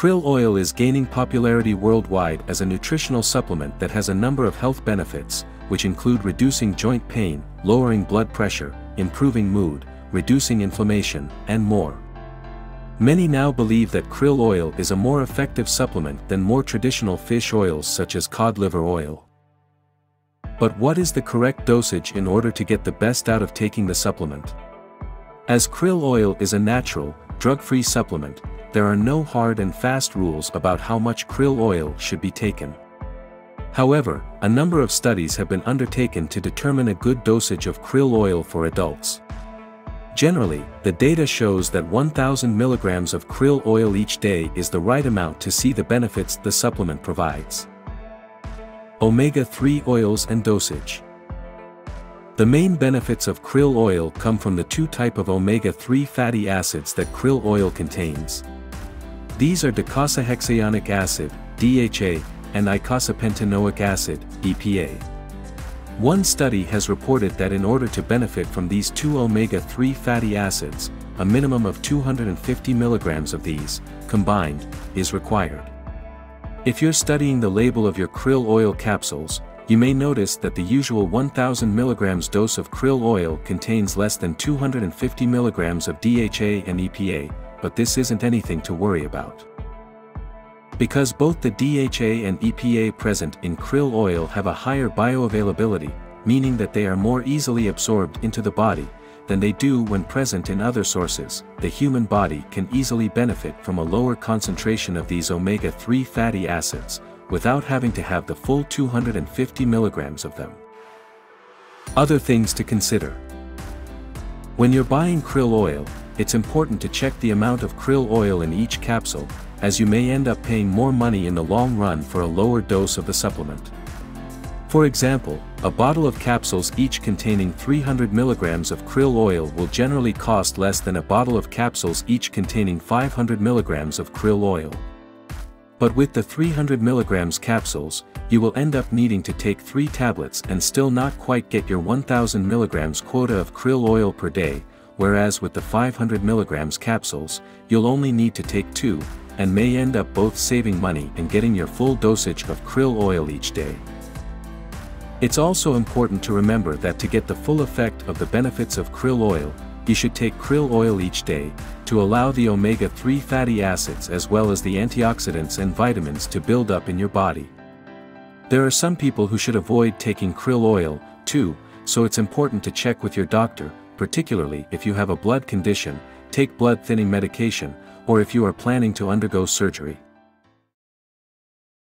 Krill oil is gaining popularity worldwide as a nutritional supplement that has a number of health benefits, which include reducing joint pain, lowering blood pressure, improving mood, reducing inflammation, and more. Many now believe that krill oil is a more effective supplement than more traditional fish oils such as cod liver oil. But what is the correct dosage in order to get the best out of taking the supplement? As krill oil is a natural, drug-free supplement, there are no hard and fast rules about how much krill oil should be taken. However, a number of studies have been undertaken to determine a good dosage of krill oil for adults. Generally, the data shows that 1,000 milligrams of krill oil each day is the right amount to see the benefits the supplement provides. Omega-3 oils and dosage. The main benefits of krill oil come from the two types of omega-3 fatty acids that krill oil contains. These are docosahexaenoic acid, DHA, and eicosapentaenoic acid, EPA. One study has reported that in order to benefit from these two omega-3 fatty acids, a minimum of 250 milligrams of these, combined, is required. If you're studying the label of your krill oil capsules, you may notice that the usual 1,000 milligrams dose of krill oil contains less than 250 milligrams of DHA and EPA, but this isn't anything to worry about. Because both the DHA and EPA present in krill oil have a higher bioavailability, meaning that they are more easily absorbed into the body, than they do when present in other sources, the human body can easily benefit from a lower concentration of these omega-3 fatty acids, without having to have the full 250 milligrams of them. Other things to consider. When you're buying krill oil, it's important to check the amount of krill oil in each capsule, as you may end up paying more money in the long run for a lower dose of the supplement. For example, a bottle of capsules each containing 300 milligrams of krill oil will generally cost less than a bottle of capsules each containing 500 milligrams of krill oil. But with the 300 milligrams capsules, you will end up needing to take 3 tablets and still not quite get your 1000 milligrams quota of krill oil per day, whereas with the 500 milligrams capsules, you'll only need to take 2, and may end up both saving money and getting your full dosage of krill oil each day. It's also important to remember that to get the full effect of the benefits of krill oil, you should take krill oil each day, to allow the omega-3 fatty acids as well as the antioxidants and vitamins to build up in your body. There are some people who should avoid taking krill oil, too, so it's important to check with your doctor, particularly if you have a blood condition, take blood thinning medication, or if you are planning to undergo surgery.